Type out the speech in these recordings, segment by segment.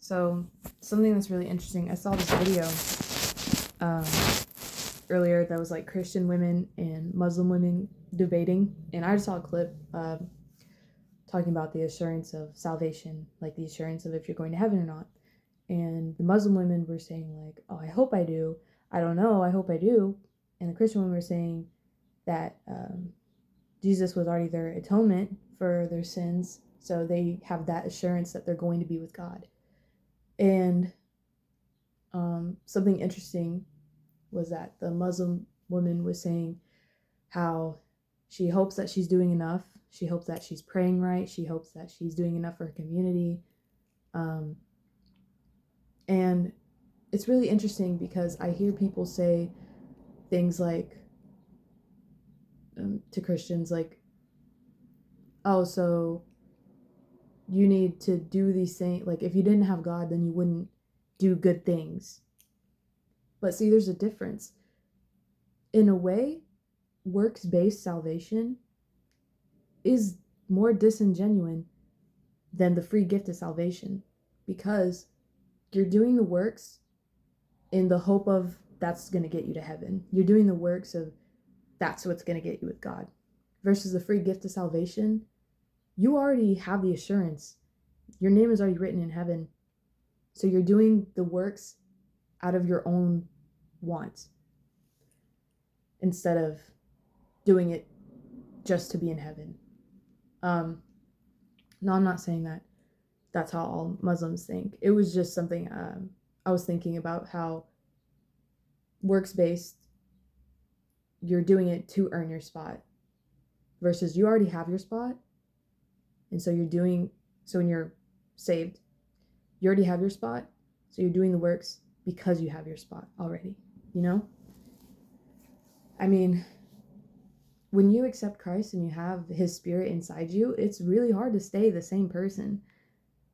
So something that's really interesting, I saw this video earlier that was like Christian women and Muslim women debating, and I just saw a clip talking about the assurance of salvation, like the assurance of if you're going to heaven or not. And the Muslim women were saying like, oh, I hope I do. I don't know, I hope I do. And the Christian women were saying that Jesus was already their atonement for their sins, so they have that assurance that they're going to be with God. And something interesting was that the Muslim woman was saying how she hopes that she's doing enough. She hopes that she's praying right. She hopes that she's doing enough for her community. And it's really interesting because I hear people say things like to Christians like, oh, so you need to do these things. Like if you didn't have God, then you wouldn't do good things. But see, there's a difference. In a way, works-based salvation is more disingenuous than the free gift of salvation, because you're doing the works in the hope of that's going to get you to heaven. You're doing the works of that's what's going to get you with God. Versus the free gift of salvation, you already have the assurance. Your name is already written in heaven. So you're doing the works out of your own wants instead of doing it just to be in heaven. No, I'm not saying that that's how all Muslims think. It was just something I was thinking about, how works-based, you're doing it to earn your spot versus you already have your spot. And so when you're saved, you already have your spot. So you're doing the works because you have your spot already, you know? I mean, when you accept Christ and you have his spirit inside you, it's really hard to stay the same person.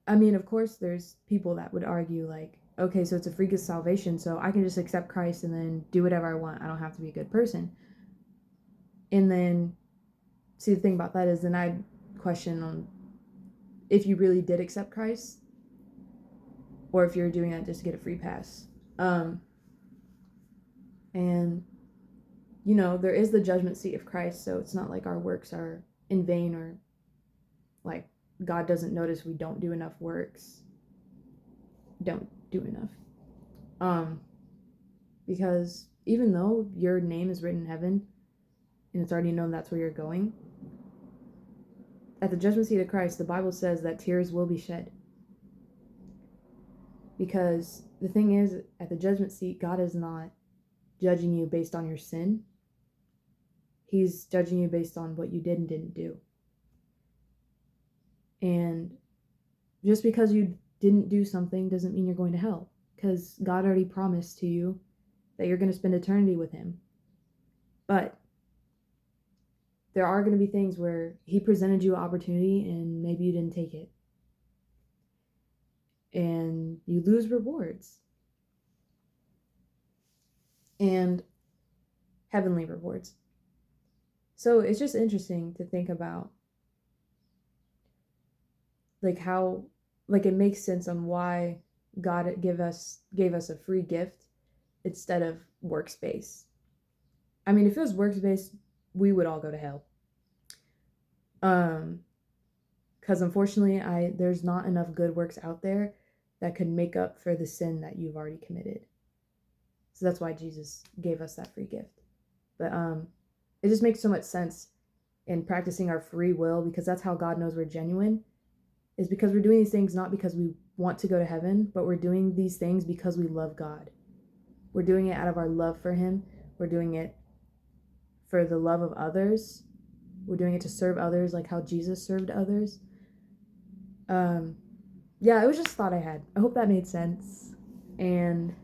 I mean, of course, there's people that would argue like, okay, so it's a free gift of salvation, so I can just accept Christ and then do whatever I want. I don't have to be a good person. And then, see, the thing about that is then I'd question on if you really did accept Christ or if you're doing that just to get a free pass. And, you know, there is the judgment seat of Christ, so it's not like our works are in vain or like God doesn't notice we don't do enough works. Don't do enough. Because even though your name is written in heaven and it's already known that's where you're going, at the judgment seat of Christ, the Bible says that tears will be shed. Because the thing is, at the judgment seat, God is not judging you based on your sin. He's judging you based on what you did and didn't do. And just because you didn't do something doesn't mean you're going to hell, because God already promised to you that you're going to spend eternity with him. But there are going to be things where he presented you an opportunity and maybe you didn't take it. And you lose rewards. And heavenly rewards. So it's just interesting to think about like how, like it makes sense on why God gave us a free gift instead of works-based. I mean, if it was works-based, we would all go to hell. Because unfortunately, there's not enough good works out there that could make up for the sin that you've already committed. So that's why Jesus gave us that free gift. But it just makes so much sense in practicing our free will, because that's how God knows we're genuine, is because we're doing these things not because we want to go to heaven, but we're doing these things because we love God. We're doing it out of our love for him. We're doing it for the love of others. We're doing it to serve others like how Jesus served others. Yeah, it was just a thought I had. I hope that made sense. And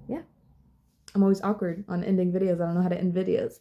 yeah, I'm always awkward on ending videos. I don't know how to end videos.